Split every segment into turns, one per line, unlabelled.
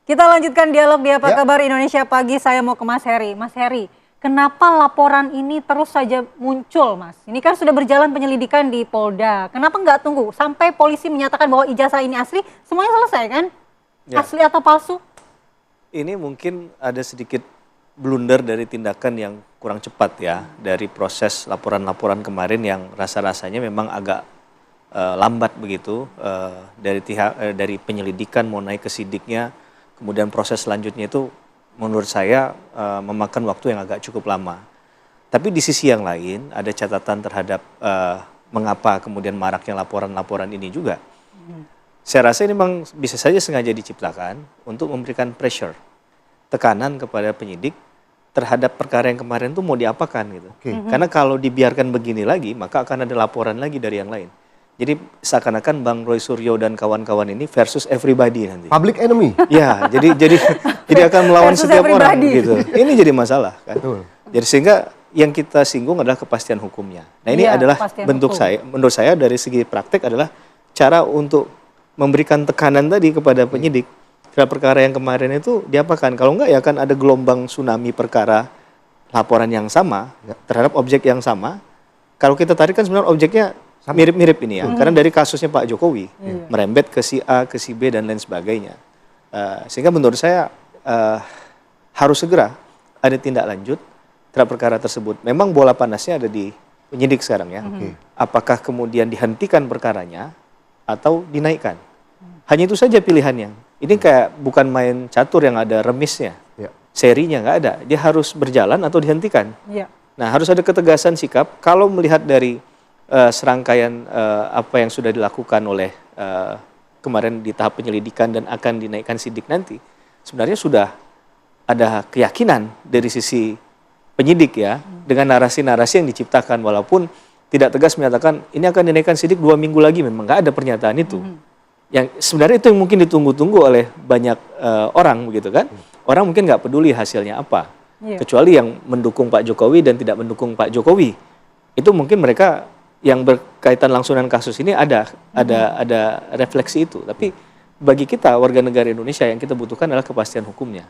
Kita lanjutkan dialog di Apa
Ya.
Kabar Indonesia Pagi. Saya mau ke Mas Heri. Mas Heri, kenapa laporan ini terus saja muncul, Mas? Ini kan sudah berjalan penyelidikan di Polda. Kenapa nggak tunggu sampai polisi menyatakan bahwa ijazah ini asli, semuanya selesai kan?
Ya.
Asli atau palsu?
Ini mungkin ada sedikit blunder dari tindakan yang kurang cepat ya, dari proses laporan-laporan kemarin yang rasa-rasanya memang agak lambat begitu, dari penyelidikan mau naik ke sidiknya, kemudian proses selanjutnya itu menurut saya memakan waktu yang agak cukup lama. Tapi di sisi yang lain ada catatan terhadap mengapa kemudian maraknya laporan-laporan ini juga. Saya rasa ini memang bisa saja sengaja diciptakan untuk memberikan pressure, tekanan kepada penyidik terhadap perkara yang kemarin itu mau diapakan gitu. Karena kalau dibiarkan begini lagi, maka akan ada laporan lagi dari yang lain. Jadi seakan-akan Bang Roy Suryo dan kawan-kawan ini versus everybody nanti.
Public enemy.
Ya, jadi akan melawan
Versus
setiap orang
everybody.
gitu. Ini jadi masalah kan.
Betul.
Jadi sehingga yang kita singgung adalah kepastian hukumnya. Nah, ini
Iya,
adalah
kepastian
bentuk
hukum.
menurut saya dari segi praktek adalah cara untuk memberikan tekanan tadi kepada penyidik terhadap perkara yang kemarin itu diapakan. Kalau enggak ya akan ada gelombang tsunami perkara laporan yang sama terhadap objek yang sama. Kalau kita tarik kan sebenarnya objeknya mirip-mirip ini ya. Karena dari kasusnya Pak Jokowi merembet ke si A, ke si B dan lain sebagainya. Sehingga menurut saya harus segera ada tindak lanjut terhadap perkara tersebut. Memang bola panasnya ada di penyidik sekarang ya. Apakah kemudian dihentikan perkaranya atau dinaikkan? Hanya itu saja pilihannya. Ini kayak bukan main catur yang ada remisnya.
Ya.
Serinya nggak ada. Dia harus berjalan atau dihentikan.
Iya.
Nah, harus ada ketegasan sikap. Kalau melihat dari serangkaian apa yang sudah dilakukan oleh kemarin di tahap penyelidikan dan akan dinaikkan sidik nanti, sebenarnya sudah ada keyakinan dari sisi penyidik ya, dengan narasi-narasi yang diciptakan, walaupun tidak tegas menyatakan ini akan dinaikkan sidik 2 minggu lagi, memang nggak ada pernyataan itu. Yang sebenarnya itu yang mungkin ditunggu-tunggu oleh banyak orang begitu kan. Orang mungkin nggak peduli hasilnya apa, kecuali yang mendukung Pak Jokowi dan tidak mendukung Pak Jokowi. Itu mungkin mereka yang berkaitan langsung dengan kasus ini ada refleksi itu. Tapi bagi kita warga negara Indonesia yang kita butuhkan adalah kepastian hukumnya.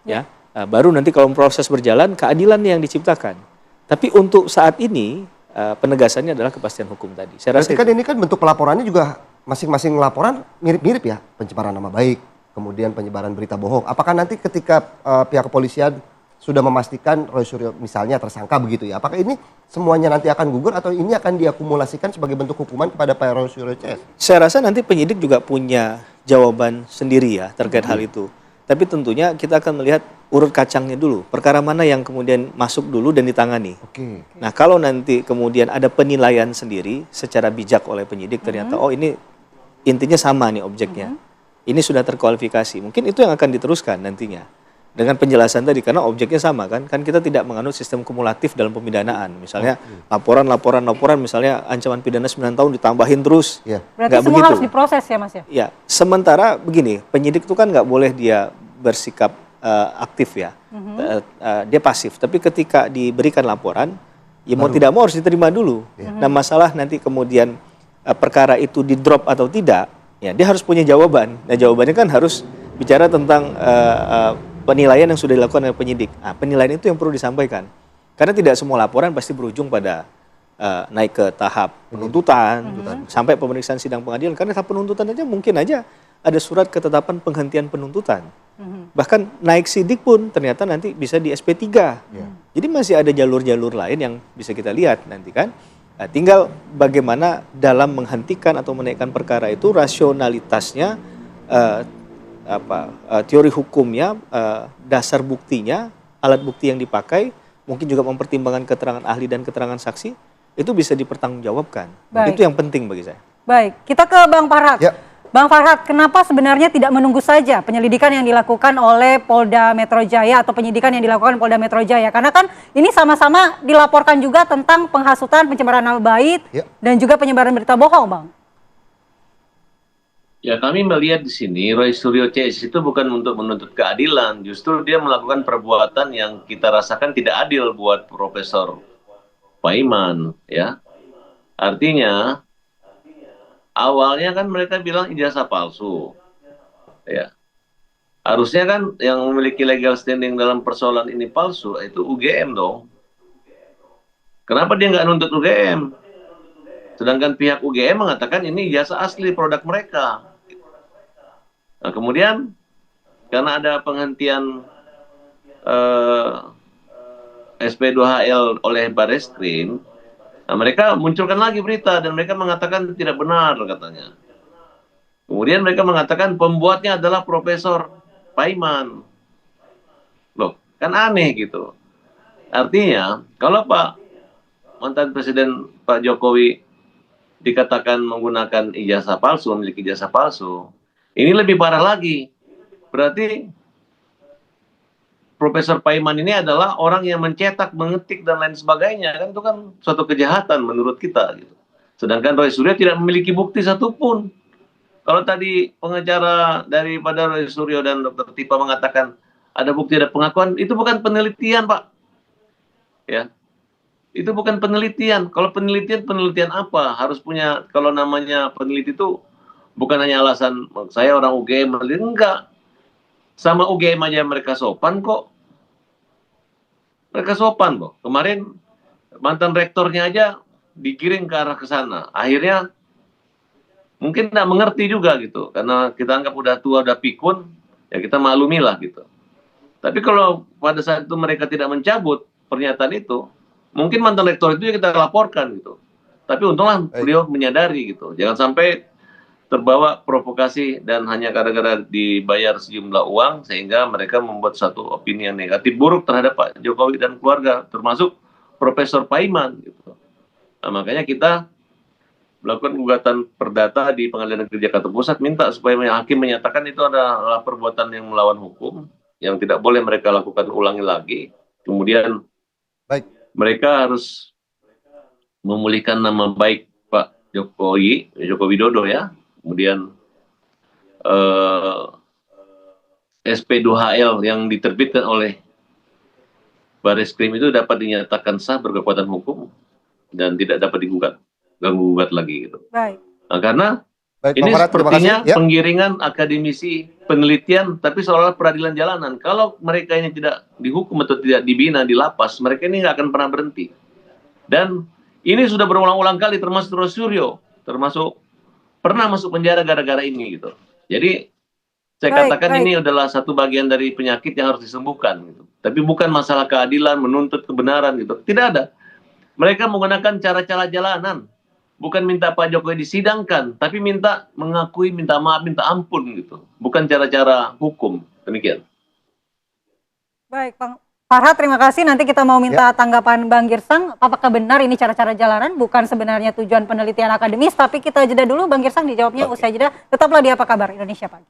Ya, baru nanti kalau proses berjalan keadilan yang diciptakan. Tapi untuk saat ini penegasannya adalah kepastian hukum tadi. Saya rasa
Berarti kan ini kan bentuk pelaporannya juga masing-masing laporan mirip-mirip ya, pencemaran nama baik, kemudian penyebaran berita bohong. Apakah nanti ketika pihak kepolisian sudah memastikan Roy Suryo misalnya tersangka begitu ya, apakah ini semuanya nanti akan gugur atau ini akan diakumulasikan sebagai bentuk hukuman kepada Pak Roy Suryo CS?
Saya rasa nanti penyidik juga punya jawaban sendiri ya terkait hal itu. Tapi tentunya kita akan melihat urut kacangnya dulu. Perkara mana yang kemudian masuk dulu dan ditangani. Nah, kalau nanti kemudian ada penilaian sendiri secara bijak oleh penyidik, ternyata oh ini intinya sama nih objeknya. Ini sudah terkualifikasi. Mungkin itu yang akan diteruskan nantinya. Dengan penjelasan tadi, karena objeknya sama kan kita tidak menganut sistem kumulatif dalam pemidanaan. Misalnya laporan misalnya ancaman pidana 9 tahun ditambahin terus.
Berarti
Nggak
semua
begitu.
harus diproses ya, Mas ya?
Ya, sementara begini, penyidik itu kan nggak boleh dia bersikap aktif ya, dia pasif. Tapi ketika diberikan laporan, ya mau tidak mau harus diterima dulu. Nah, masalah nanti kemudian perkara itu di drop atau tidak, ya dia harus punya jawaban. Nah, jawabannya kan harus bicara tentang penilaian yang sudah dilakukan oleh penyidik. Nah, penilaian itu yang perlu disampaikan. Karena tidak semua laporan pasti berujung pada naik ke tahap penuntutan, sampai pemeriksaan sidang pengadilan. Karena tahap penuntutan aja mungkin aja ada surat ketetapan penghentian penuntutan. Bahkan naik sidik pun ternyata nanti bisa di SP3. Jadi masih ada jalur-jalur lain yang bisa kita lihat nanti kan. Nah, tinggal bagaimana dalam menghentikan atau menaikkan perkara itu rasionalitasnya, teori hukumnya, dasar buktinya, alat bukti yang dipakai, mungkin juga mempertimbangkan keterangan ahli dan keterangan saksi, itu bisa dipertanggungjawabkan. Itu yang penting bagi saya.
Baik, kita ke Bang Farhad.
Ya.
Bang Farhad, kenapa sebenarnya tidak menunggu saja penyelidikan yang dilakukan oleh Polda Metro Jaya atau penyidikan yang dilakukan Polda Metro Jaya? Karena kan ini sama-sama dilaporkan juga tentang penghasutan, pencemaran nama baik, dan juga penyebaran berita bohong, Bang.
Ya, kami melihat di sini Roy Suryo CS itu bukan untuk menuntut keadilan, justru dia melakukan perbuatan yang kita rasakan tidak adil buat Profesor Paiman, ya. Artinya awalnya kan mereka bilang ijazah palsu, ya. Harusnya kan yang memiliki legal standing dalam persoalan ini palsu itu UGM dong. Kenapa dia nggak nuntut UGM? Sedangkan pihak UGM mengatakan ini jasa asli produk mereka. Nah, kemudian karena ada penghentian SP2HL oleh Bareskrim, nah, mereka munculkan lagi berita dan mereka mengatakan tidak benar katanya. Kemudian mereka mengatakan pembuatnya adalah Profesor Paiman. Loh, kan aneh gitu. Artinya, kalau Pak mantan Presiden Pak Jokowi dikatakan menggunakan ijazah palsu, memiliki ijazah palsu, ini lebih parah lagi. Berarti Profesor Paiman ini adalah orang yang mencetak, mengetik, dan lain sebagainya. Kan itu kan suatu kejahatan menurut kita. Gitu. Sedangkan Roy Suryo tidak memiliki bukti satupun. Kalau tadi pengacara daripada Roy Suryo dan Dr. Tipa mengatakan ada bukti, ada pengakuan, itu bukan penelitian, Pak. Ya, itu bukan penelitian. Kalau penelitian, penelitian apa? Harus punya, kalau namanya peneliti itu bukan hanya alasan saya orang UGM, enggak. Sama UGM aja mereka sopan kok. Mereka sopan kok. Kemarin mantan rektornya aja digiring ke arah ke sana. Akhirnya mungkin tidak mengerti juga gitu. Karena kita anggap udah tua, udah pikun, ya kita maklumilah gitu. Tapi kalau pada saat itu mereka tidak mencabut pernyataan itu, mungkin mantan rektor itu kita laporkan gitu. Tapi untunglah beliau menyadari gitu. Jangan sampai terbawa provokasi dan hanya gara-gara dibayar sejumlah uang sehingga mereka membuat satu opini yang negatif buruk terhadap Pak Jokowi dan keluarga, termasuk Profesor Paiman gitu. Nah, makanya kita melakukan gugatan perdata di Pengadilan Negeri Jakarta Pusat minta supaya hakim menyatakan itu adalah perbuatan yang melawan hukum yang tidak boleh mereka lakukan ulangi lagi. Kemudian
Baik.
mereka harus memulihkan nama baik Pak Jokowi, Joko Widodo ya. Kemudian SP2HL yang diterbitkan oleh Bareskrim itu dapat dinyatakan sah berkekuatan hukum dan tidak dapat digugat lagi gitu.
Baik.
Nah, karena
Baik,
ini
Pak Farad, terima
sepertinya
kasih. Ya.
penggiringan akademisi penelitian tapi seolah peradilan jalanan. Kalau mereka ini tidak dihukum atau tidak dibina di lapas, mereka ini nggak akan pernah berhenti. Dan ini sudah berulang-ulang kali termasuk Roy Suryo, termasuk pernah masuk penjara gara-gara ini gitu. Jadi saya katakan ini adalah satu bagian dari penyakit yang harus disembuhkan gitu. Tapi bukan masalah keadilan, menuntut kebenaran gitu. Tidak ada. Mereka menggunakan cara-cara jalanan. Bukan minta Pak Jokowi disidangkan, tapi minta mengakui, minta maaf, minta ampun gitu. Bukan cara-cara hukum. Demikian.
Baik, Bang Farhad, terima kasih. Nanti kita mau minta tanggapan Bang Girsang. Apakah benar ini cara-cara jalanan bukan sebenarnya tujuan penelitian akademis? Tapi kita jeda dulu, Bang Girsang dijawabnya usai jeda. Tetaplah di Apa Kabar Indonesia Pagi.